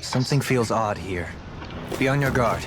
Something feels odd here. Be on your guard.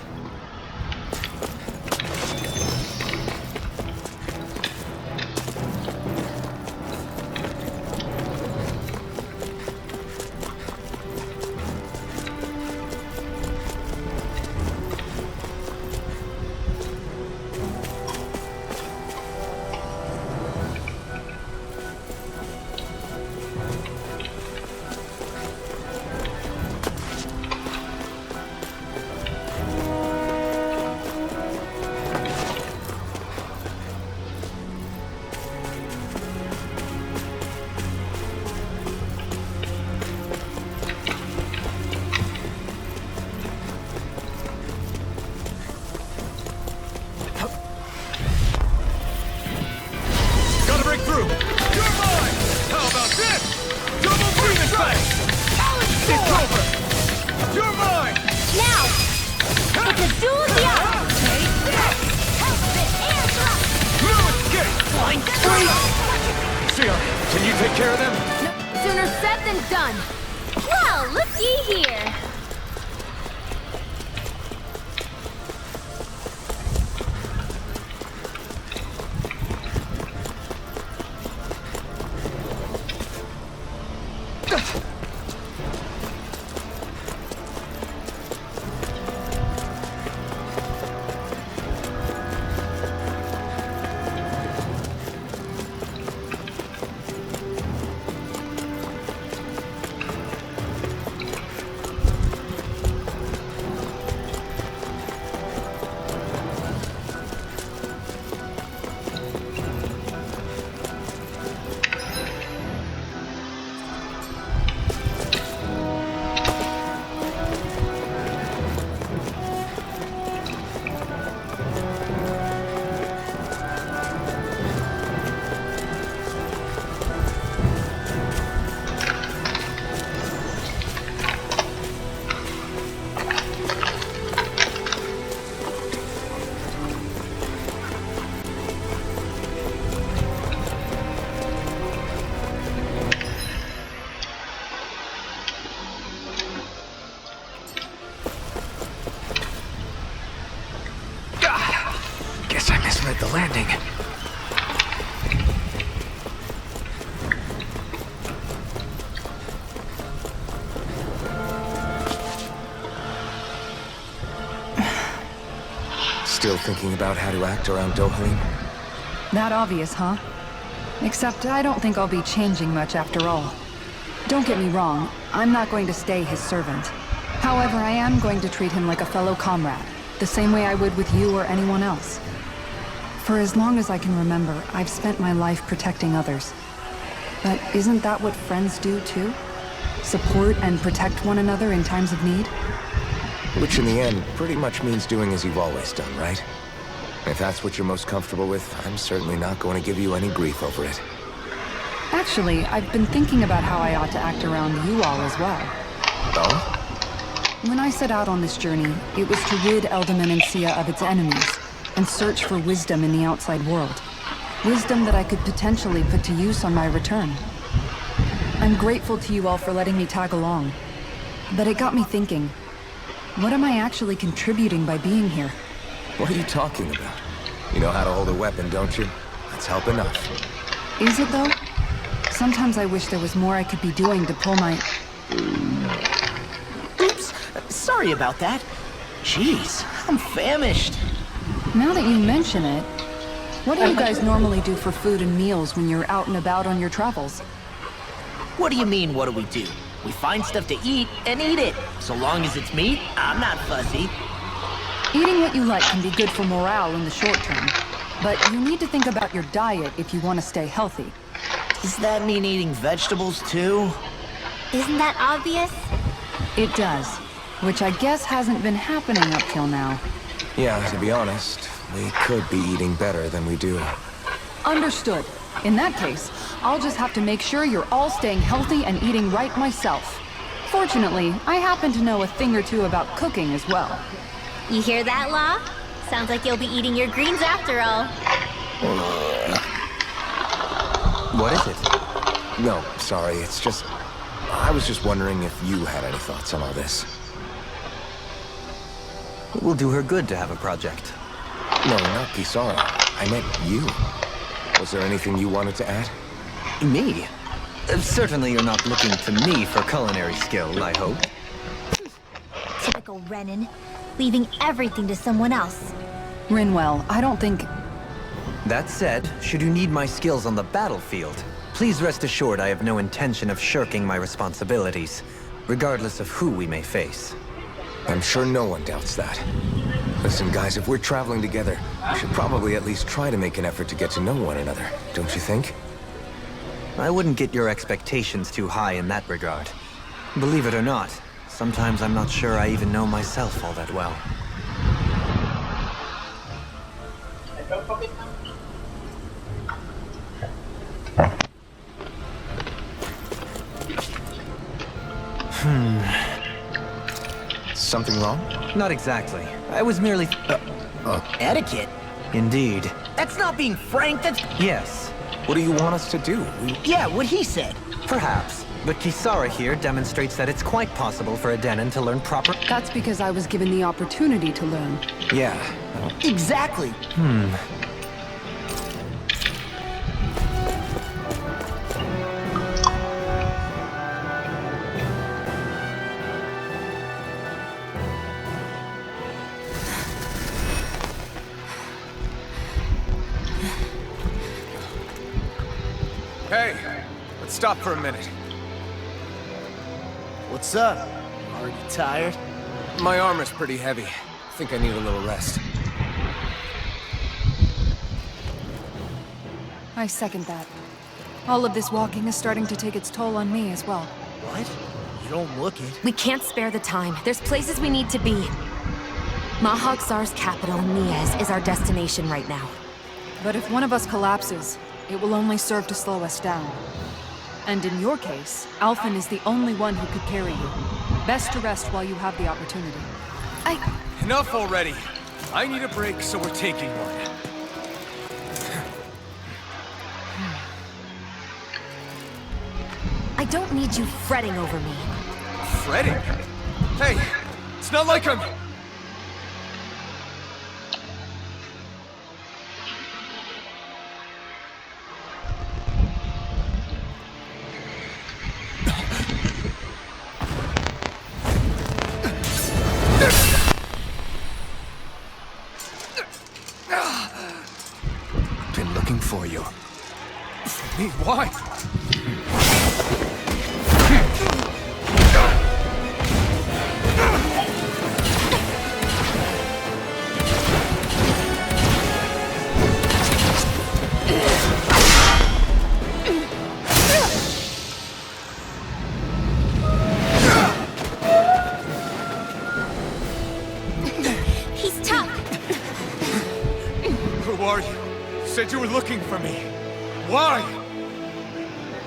Can you take care of them? No, sooner said than done. Well, looky here. Guess I misread the landing. Still thinking about how to act around Dohalim? That obvious, huh? Except I don't think I'll be changing much after all. Don't get me wrong, I'm not going to stay his servant. However, I am going to treat him like a fellow comrade, the same way I would with you or anyone else. For as long as I can remember, I've spent my life protecting others. But isn't that what friends do too? Support and protect one another in times of need? Which in the end pretty much means doing as you've always done, right? If that's what you're most comfortable with, I'm certainly not going to give you any grief over it. Actually, I've been thinking about how I ought to act around you all as well. Oh? When I set out on this journey, it was to rid Eldaman and Sia of its enemies, and search for wisdom in the outside world. Wisdom that I could potentially put to use on my return. I'm grateful to you all for letting me tag along. But it got me thinking, what am I actually contributing by being here? What are you talking about? You know how to hold a weapon, don't you? That's help enough. Is it though? Sometimes I wish there was more I could be doing to pull my... Oops, sorry about that. Jeez, I'm famished. Now that you mention it, what do you guys normally do for food and meals when you're out and about on your travels? What do you mean, what do we do? We find stuff to eat and eat it. So long as it's meat, I'm not fussy. Eating what you like can be good for morale in the short term, but you need to think about your diet if you want to stay healthy. Does that mean eating vegetables too? Isn't that obvious? It does, which I guess hasn't been happening up till now. Yeah, to be honest, we could be eating better than we do. Understood. In that case, I'll just have to make sure you're all staying healthy and eating right myself. Fortunately, I happen to know a thing or two about cooking as well. You hear that, Law? Sounds like you'll be eating your greens after all. What is it? No, sorry, it's just... I was just wondering if you had any thoughts on all this. It will do her good to have a project. No, not Kisara. I meant you. Was there anything you wanted to add? Me? Certainly you're not looking to me for culinary skill, I hope. Typical Renan, leaving everything to someone else. Rinwell, I don't think... That said, should you need my skills on the battlefield, please rest assured I have no intention of shirking my responsibilities, regardless of who we may face. I'm sure no one doubts that. Listen, guys, if we're traveling together, we should probably at least try to make an effort to get to know one another, don't you think? I wouldn't get your expectations too high in that regard. Believe it or not, sometimes I'm not sure I even know myself all that well. Something wrong? Not exactly. I was merely... Etiquette? Indeed. That's not being frank, that's... Yes, What do you want us to do? Yeah, what he said. perhaps. But Kisara here demonstrates that it's quite possible for a Denon to learn proper... That's because I was given the opportunity to learn. Yeah. Exactly. Hey, let's stop for a minute. What's up? Already tired? My armor's pretty heavy. Think I need a little rest. I second that. All of this walking is starting to take its toll on me as well. What? You don't look it. We can't spare the time. There's places we need to be. Mahag Sar's capital, Niez, is our destination right now. But if one of us collapses, it will only serve to slow us down. And in your case, Alphen is the only one who could carry you. Best to rest while you have the opportunity. Enough already. I need a break, so we're taking one. I don't need you fretting over me. Fretting? Hey, it's not like I'm... Been looking for you. Me? Why? He's tough. Who are you? You said you were looking for me. Why?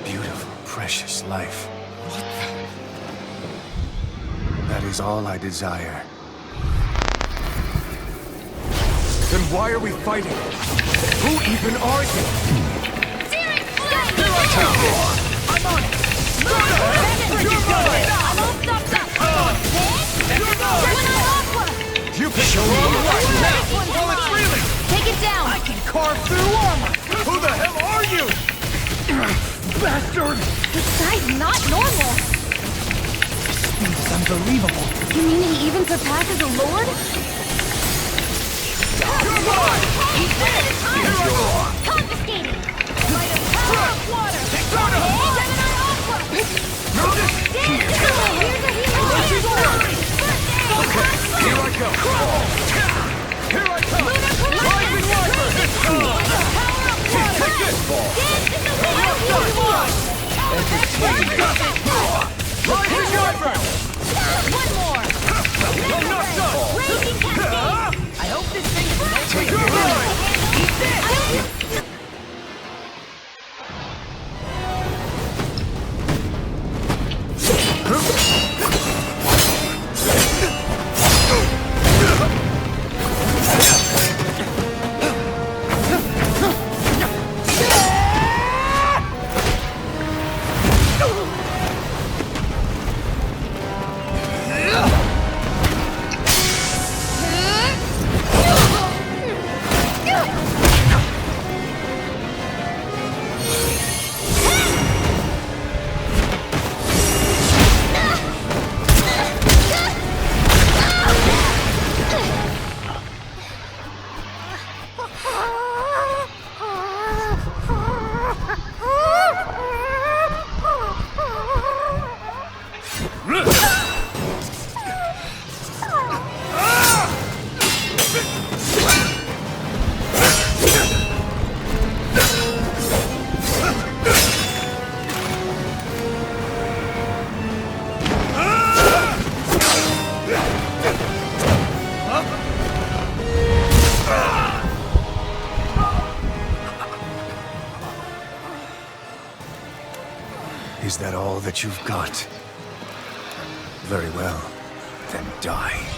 Beautiful, precious life. That is all I desire. Then why are we fighting? Who even are you? Here I come! I'm on it! You're mine! You can show me right now! While it's reeling! Take it down! I can carve through armor! Who the hell are you? Bastard! This guy's not normal! It's unbelievable. You mean he even surpasses a lord? You're mine! He's dead! Confiscated! Power of water! Gemini Aqua! Here's a hero! Here I go! Here I come! Rising Wyvern! Take this! Rising Wyvern! One more! I'm not done! Raging Cascade! I hope this thing is meant for you. You're mine! Is that all that you've got? Very well. Then die.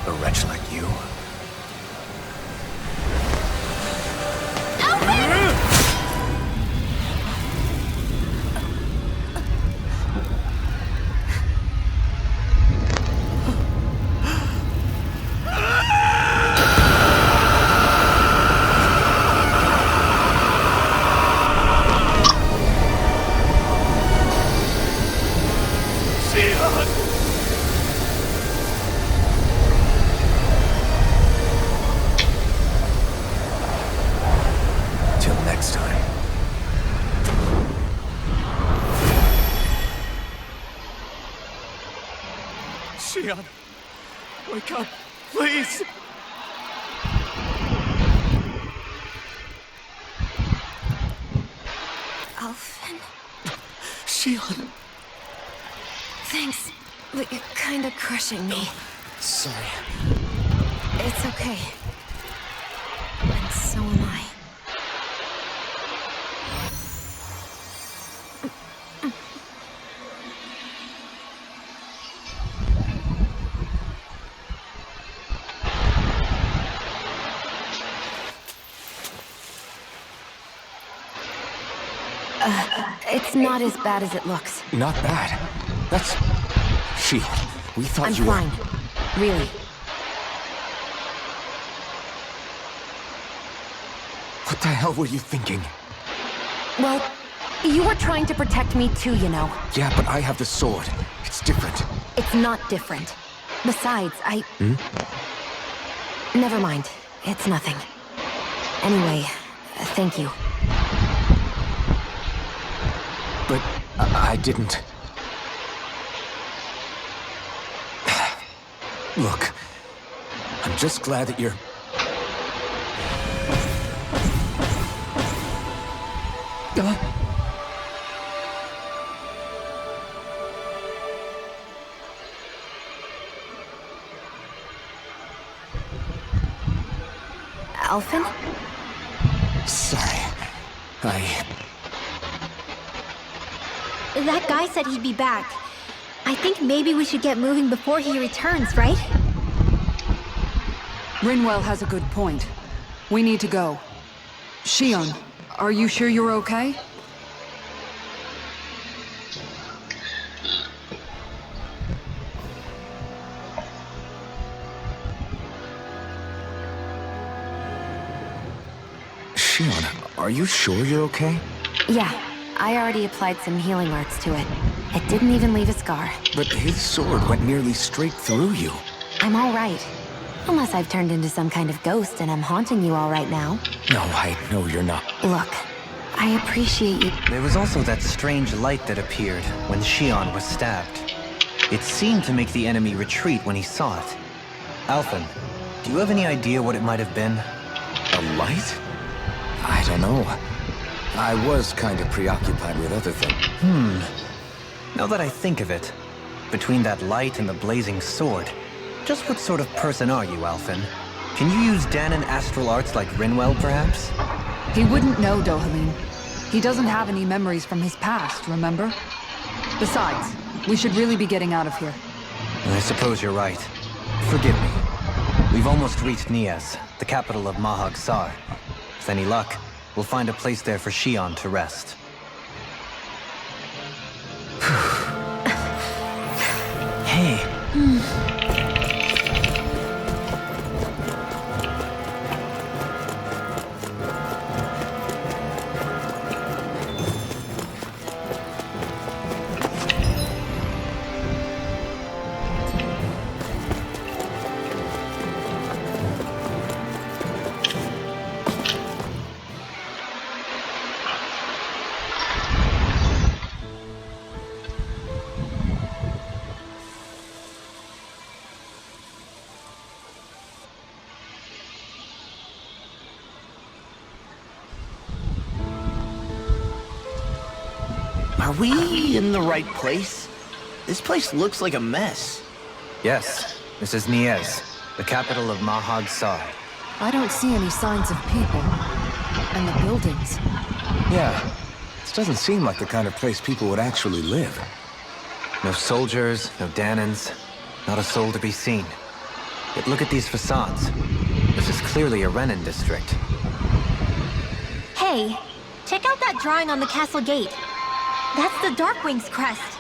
A wretch like you? Till next time. Shion, wake up, please! Alphen, Shion! thanks, but you're kinda crushing me. Sorry. It's okay. And so am I. It's not as bad as it looks. Not bad. That's... Shion, we thought I'm you were... fine. Really. What the hell were you thinking? Well, you were trying to protect me too, you know. Yeah, but I have the sword. It's different. It's not different. Besides, Never mind. It's nothing. Anyway, thank you. But I didn't... Look, I'm just glad that you're... Alphen? Sorry. That guy said he'd be back. I think maybe we should get moving before he returns, right? Rinwell has a good point. We need to go. Shion, are you sure you're okay? Shion, are you sure you're okay? Yeah, I already applied some healing arts to it. It didn't even leave a scar. But his sword went nearly straight through you. I'm all right. Unless I've turned into some kind of ghost and I'm haunting you all right now. No, I know you're not. Look, I appreciate you. There was also that strange light that appeared when Shion was stabbed. It seemed to make the enemy retreat when he saw it. Alphen, do you have any idea what it might have been? A light? I don't know. I was kind of preoccupied with other things. Now that I think of it, between that light and the blazing sword, just what sort of person are you, Alphen? Can you use Dahnan astral arts like Rinwell, perhaps? He wouldn't know, Dohalim. He doesn't have any memories from his past, remember? Besides, we should really be getting out of here. I suppose you're right. Forgive me. We've almost reached Nias, the capital of Mahag Saar. With any luck, we'll find a place there for Shion to rest. Hey. Are we in the right place? This place looks like a mess. Yes, this is Niez, the capital of Mahag Saar. I don't see any signs of people. And the buildings. Yeah, this doesn't seem like the kind of place people would actually live. No soldiers, no Danans, not a soul to be seen. Yet look at these facades. This is clearly a Renan district. Hey, check out that drawing on the castle gate. That's the Darkwing's crest.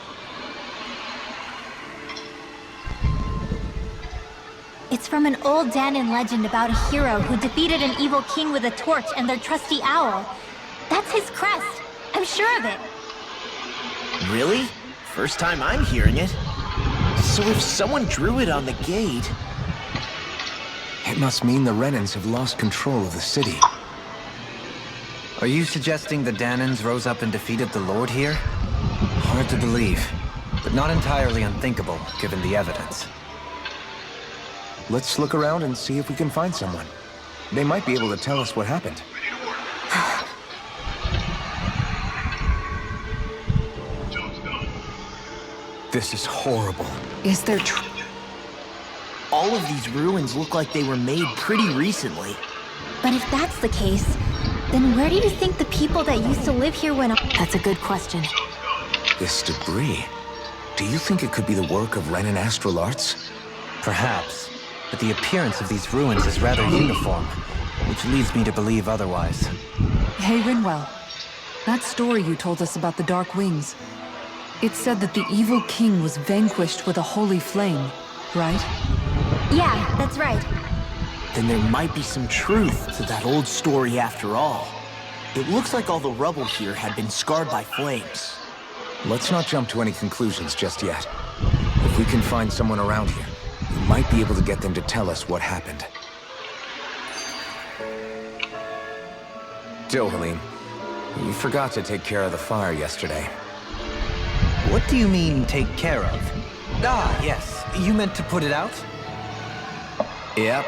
It's from an old Danan legend about a hero who defeated an evil king with a torch and their trusty owl. That's his crest. I'm sure of it. Really? First time I'm hearing it. So if someone drew it on the gate... It must mean the Renans have lost control of the city. Are you suggesting the Danans rose up and defeated the Lord here? Hard to believe, but not entirely unthinkable, given the evidence. Let's look around and see if we can find someone. They might be able to tell us what happened. This is horrible. Is there All of these ruins look like they were made pretty recently. But if that's the case, then where do you think the people that used to live here went? That's a good question. This debris. Do you think it could be the work of Renan Astral Arts? Perhaps, but the appearance of these ruins is rather uniform, which leads me to believe otherwise. Hey, Rinwell. That story you told us about the Dark Wings. It said that the evil king was vanquished with a holy flame, right? Yeah, that's right. Then there might be some truth to that old story after all. It looks like all the rubble here had been scarred by flames. Let's not jump to any conclusions just yet. If we can find someone around here, we might be able to get them to tell us what happened. Dohalim, you forgot to take care of the fire yesterday. What do you mean, take care of? Ah, yes. You meant to put it out? Yep.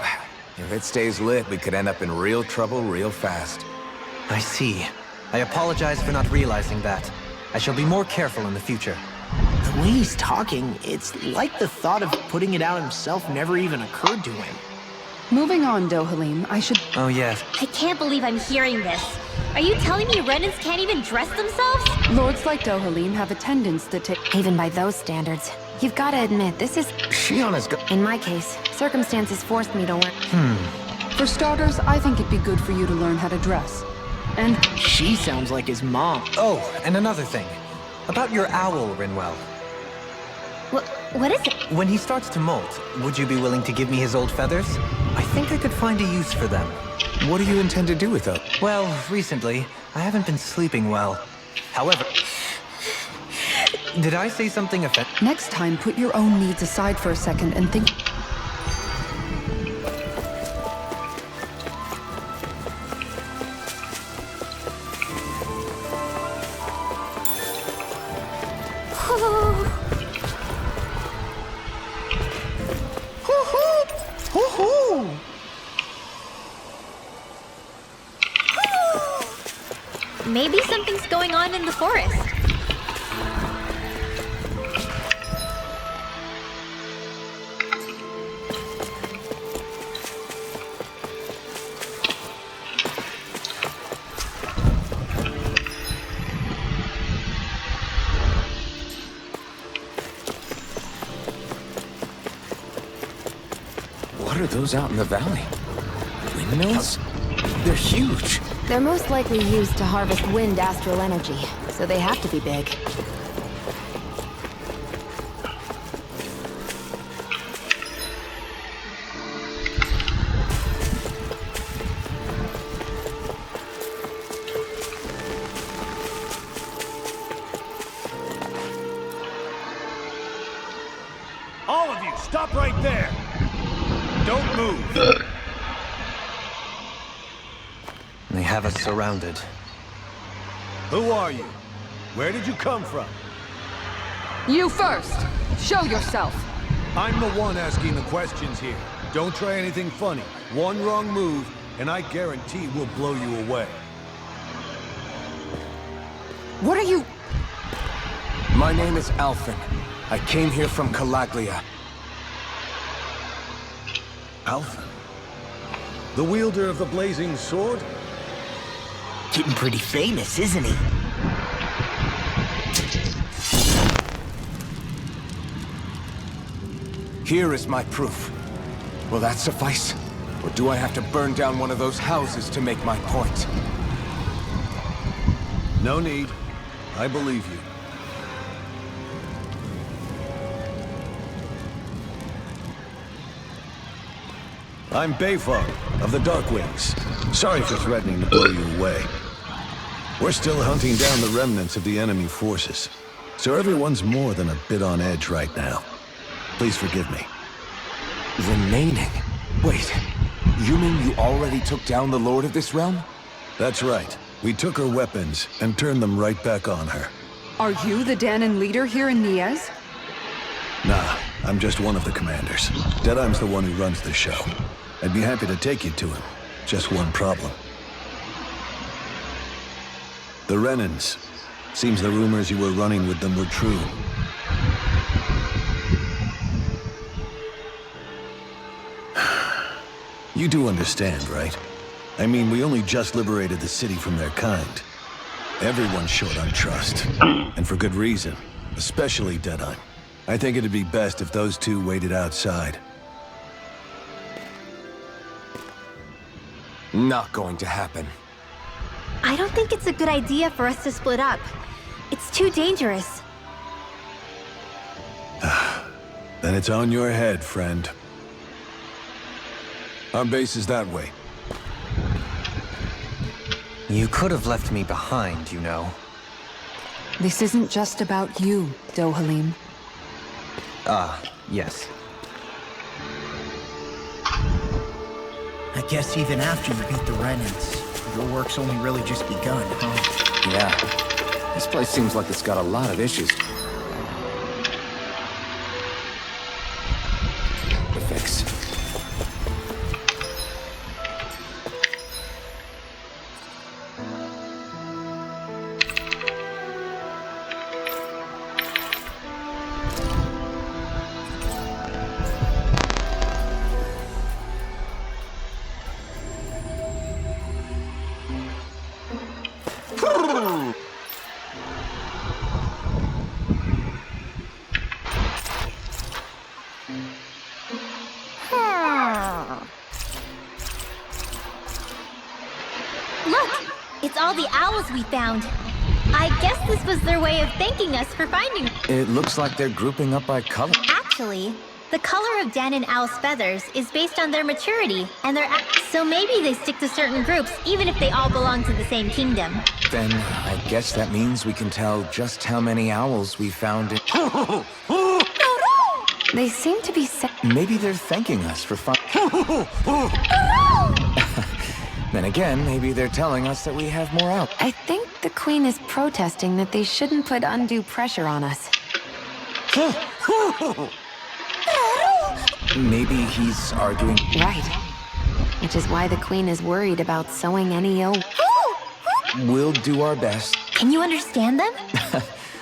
If it stays lit, we could end up in real trouble real fast. I see. I apologize for not realizing that. I shall be more careful in the future. The way he's talking, it's like the thought of putting it out himself never even occurred to him. Moving on, Dohalim, I should... Oh, yes. I can't believe I'm hearing this. Are you telling me Renans can't even dress themselves? Lords like Dohalim have a tendency to take... Even by those standards, you've got to admit, this is... Shionna's got... In my case, circumstances forced me to learn. For starters, I think it'd be good for you to learn how to dress. And... She sounds like his mom. Oh, and another thing. About your owl, Rinwell. What is it? When he starts to molt, would you be willing to give me his old feathers? I think I could find a use for them. What do you intend to do with them? Well, recently, I haven't been sleeping well. However... Did I say something offensive? next time, put your own needs aside for a second and think... Maybe something's going on in the forest. What are those out in the valley? Windmills? They're huge. They're most likely used to harvest wind astral energy, so they have to be big. All of you, stop right there! Don't move! They have us surrounded. Who are you? Where did you come from? You first! Show yourself! I'm the one asking the questions here. Don't try anything funny. One wrong move, and I guarantee we'll blow you away. What are you... My name is Alphen. I came here from Calaglia. Alphen? The wielder of the blazing sword? Getting pretty famous, isn't he? Here is my proof. Will that suffice? Or do I have to burn down one of those houses to make my point? No need. I believe you. I'm Bayfog, of the Darkwings. Sorry for threatening to blow you away. We're still hunting down the remnants of the enemy forces, so everyone's more than a bit on edge right now. Please forgive me. Remaining? Wait, you mean you already took down the Lord of this realm? That's right. We took her weapons and turned them right back on her. Are you the Danon leader here in Niez? Nah, I'm just one of the commanders. Deadeye's the one who runs the show. I'd be happy to take you to him. Just one problem. The Renans. Seems the rumors you were running with them were true. You do understand, right? I mean, we only just liberated the city from their kind. Everyone's short on trust. And for good reason. Especially Deadeye. I think it'd be best if those two waited outside. Not going to happen. I don't think it's a good idea for us to split up. It's too dangerous. Then it's on your head, friend. Our base is that way. You could have left me behind, you know. This isn't just about you, Dohalim. Ah, yes. I guess even after you beat the Renans, your work's only really just begun, huh? Yeah. This place seems like it's got a lot of issues to fix. Look! It's all the owls we found. I guess this was their way of thanking us for finding... It looks like they're grouping up by color. Actually, the color of Danon owl's feathers is based on their maturity, and so maybe they stick to certain groups, even if they all belong to the same kingdom. Then I guess that means we can tell just how many owls we found in... They seem to be Maybe they're thanking us for Then again, maybe they're telling us that we have more out. I think the Queen is protesting that they shouldn't put undue pressure on us. Maybe he's arguing... Right. Which is why the Queen is worried about sowing any ill... We'll do our best. Can you understand them?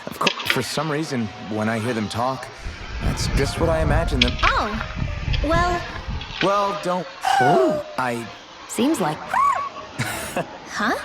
Of course, for some reason, when I hear them talk, that's just what I imagine them... Oh. Well... Well, don't... I... Seems like... Huh?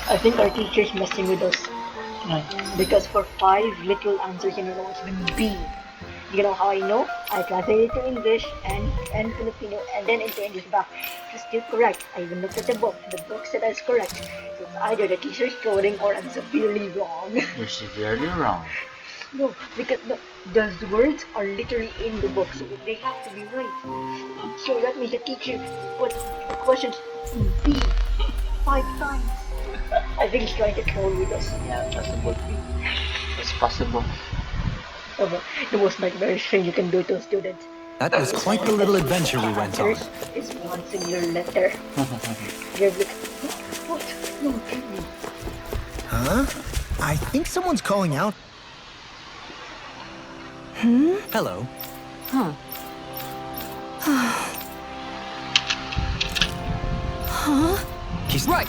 I think our teacher's messing with us. Because for 5 literal answers in a row, it's been B. You know how I know? I translated it to English and Filipino and then into English back. It's still correct. I even looked at the book. The book said I was correct. So it's either the teacher's coding or I'm severely wrong. You're severely wrong. No, because the words are literally in the book, so they have to be right. So that means the teacher put the questions in B 5 times. I think he's trying to troll with us. Yeah, possible. It's possible. The most nightmarish thing you can do to a student. That was quite the little adventure we went on. It's one singular letter. You're like, what? No, tell me. Huh? I think someone's calling out. Hello. Huh. He's right.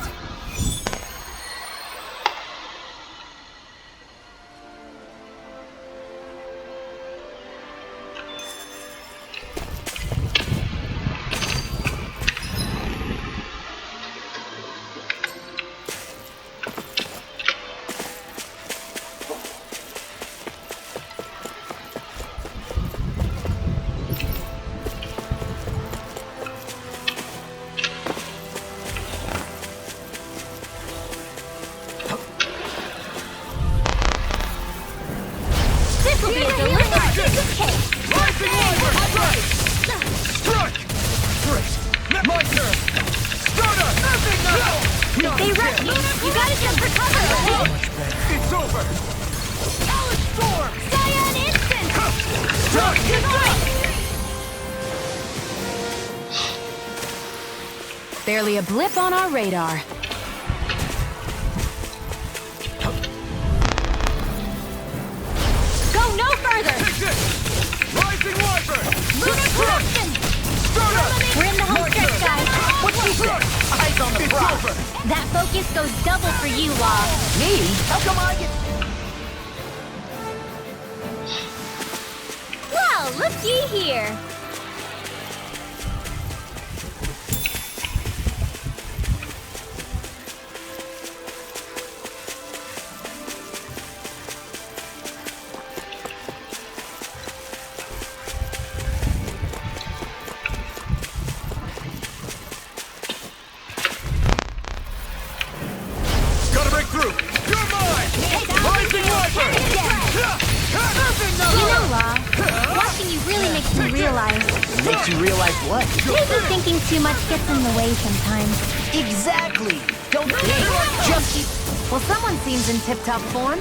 Barely a blip on our radar. Go no further! Rising Wyvern! Lunar corruption! We're in the home stretch, guys. What's she say? Eyes on the prize. That focus goes double for you, Law. Me? How come I get... Well, looky here. Gotta break through! You're mine! Rising Wyvern! You know, Law, watching you really makes me realize Makes you realize what? maybe thinking too much gets in the way sometimes. Exactly! Don't think. Just keep... Well, someone seems in tip-top form.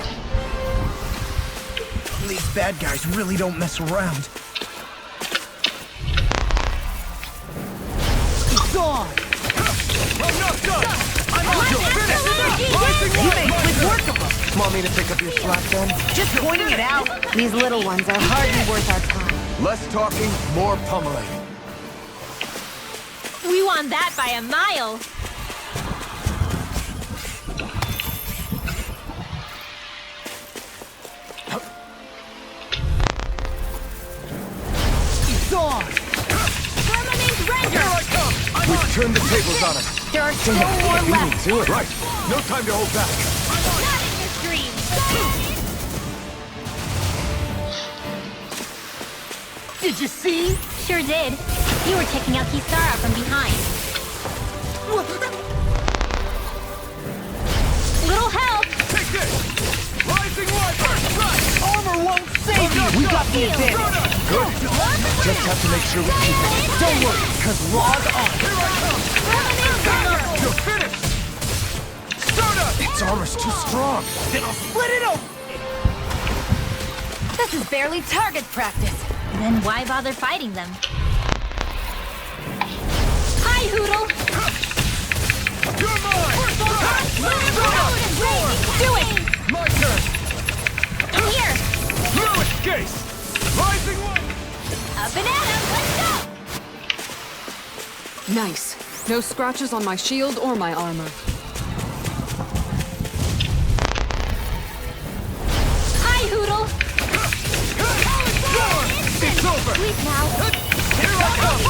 These bad guys really don't mess around. It's on! I'm not done! I'm My also finished! Rising You made Wyvern! quick work of them! Want me to pick up your slack then? Just pointing it out. These little ones are hardly worth our time. Less talking, more pummeling. We won that by a mile. It's on! Permanent render! Here I come! I'm on! Turn the tables on him. There are still more left. Do it. Right. No time to hold back. Not in your dreams. Did you see? Sure did. You were taking out Kisara from behind. Little help! Take this! Rising Wyvern! Right! Armor won't save you! We got the advantage! Good. Just have to make sure we keep it. Don't worry, cause log on! Here I come! You're finished! Stardust! Its armor's too strong. Then I'll split it open! This is barely target practice. Then why bother fighting them? Hi, Hoodle! Nice. No scratches on my shield or my armor. Hi, Hoodle! It's over! Sleep now. Here I come!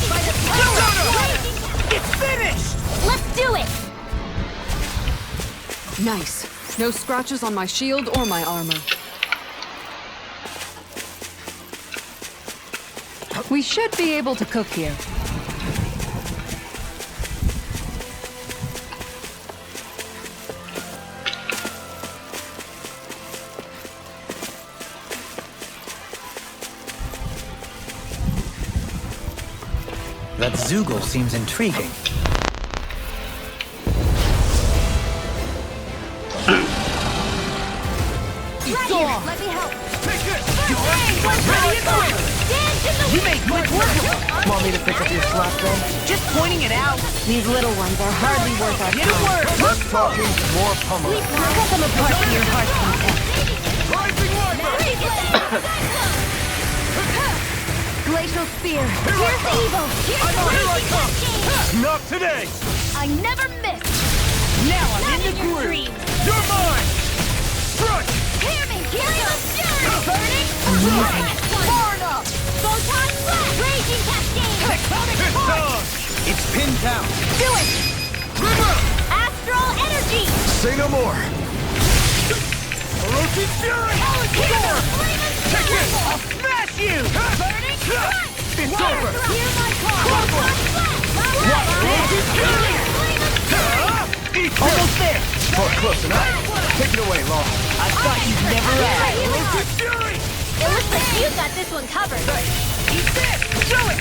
By the power of It's finished! Let's do it! Nice. No scratches on my shield or my armor. We should be able to cook here. That Zoogle seems intriguing. Right, let me help. Take this! Ready and go! Dance in the You made quick work of it! Want me to pick up your slack then? Just pointing it out. These little ones are hardly worth our Get it time. work! Less talking, more pummeling. Cut them apart to your heart's content. Rising Wiper! Glacial Spear. Here's evil. Here's Here I come! Not today! I never miss. Now I'm Not in the in your groove! dreams. You're mine! Strike! Hear me. Here's the fury. Burning. Amazing. Far enough. Photon Flash. Raging Cascade. Tectonic It's Force. on! It's pinned down. Do it. Astral Energy. Say no more! Orochi Fury! Here. Take it! I'll smash you! Burning. It's over! Hear my call. Clockwork. Orochi Fury! Almost there! Oh, close enough. Take it away, Law. I thought you'd never ask! Orochi Fury! It looks like you got this one covered. Eat this! Do it!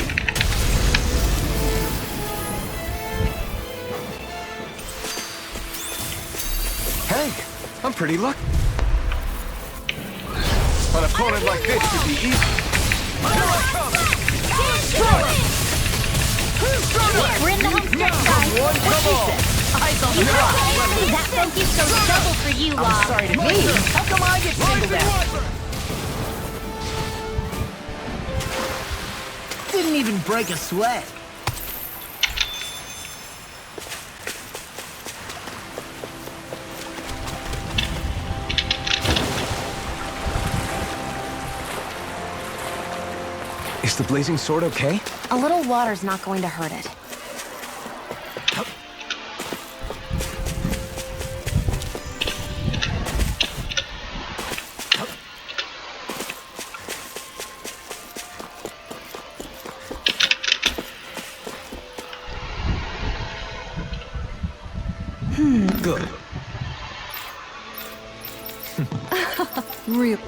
Hey, I'm pretty lucky. An opponent like this should be easy. We're in the home stretch, guys. Come on! Eyes on the prize! That focus goes double for you, Law. I'm sorry to me. How come I get singled out? Didn't even break a sweat. Is the blazing sword okay? A little water's not going to hurt it. Good. Real.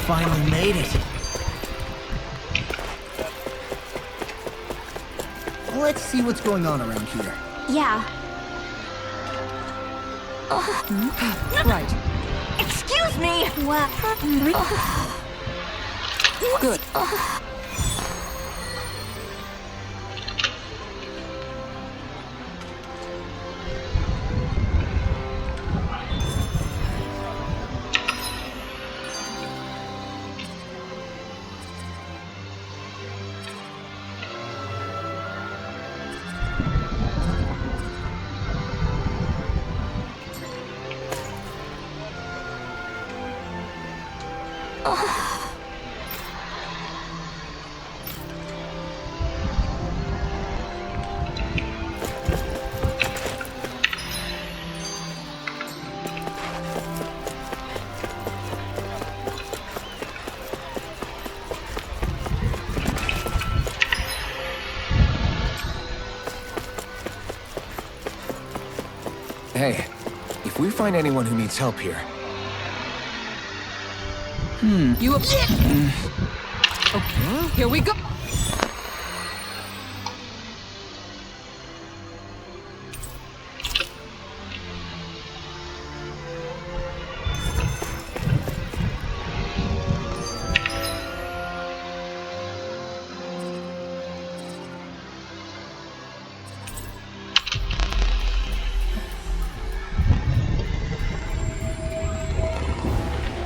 Finally made it. Let's see what's going on around here. Yeah. Right. Excuse me. What? Good. Hey, if we find anyone who needs help here... You up? Okay, here we go.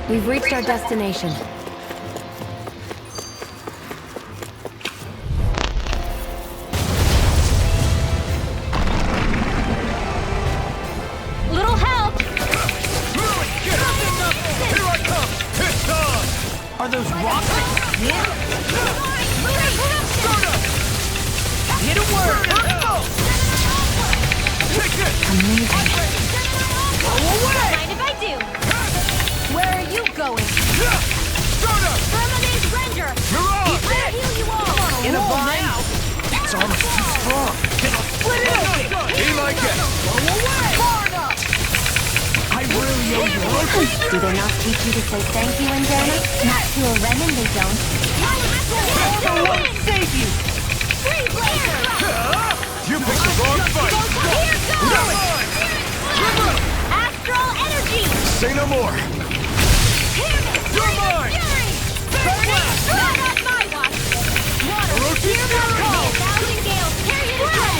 We've reached our destination. Little help! Are those rockets? Hit a word! Amazing. Mind if I do? Where are you going? Permanent Ranger! I'll heal you all! In a bind? It's almost too strong. Split it open! Be like it. I really owe you. Do they not teach you to say thank you, Indiana? Not to a Renan, they don't. I will save you! Freeze Laser! You picked the wrong fight. Here goes! Astral Energy! Say no more. You're mine! Not on my watch! Water, hear my call! Thousand Gales, carry it away!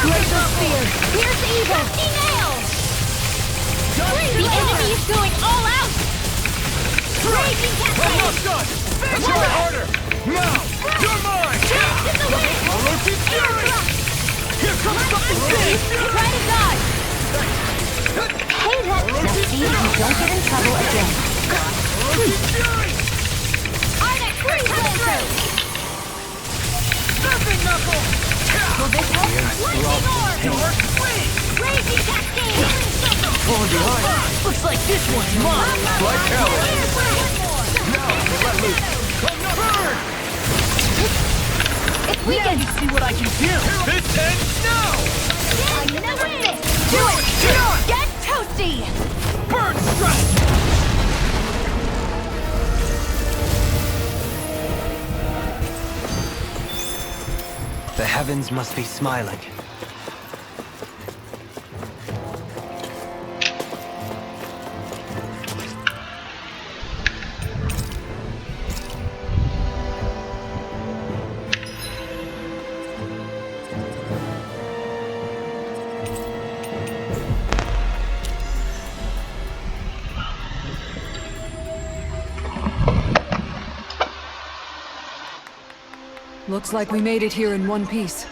Glacial Spear, pierce evil! Nails! The enemy is going all out! Raging Cascade! Almost done. Try harder. Now, you're mine. Chase in the wind! Orochi Fury. Here comes something big. Try to dodge! Hey, that... Now see if you don't get in trouble again. Orochi Fury. Arctic Freeze Laser! Surfing Knuckle! Will this help? Lightning Orb! Raging Cascade! Falling behind. Looks like this one's mine. Like hell. Now, let loose. Burn! It's weekend! See what I can do. This ends now. I never miss! Do it! Get toasty! Burn strike! The heavens must be smiling. Looks like we made it here in one piece.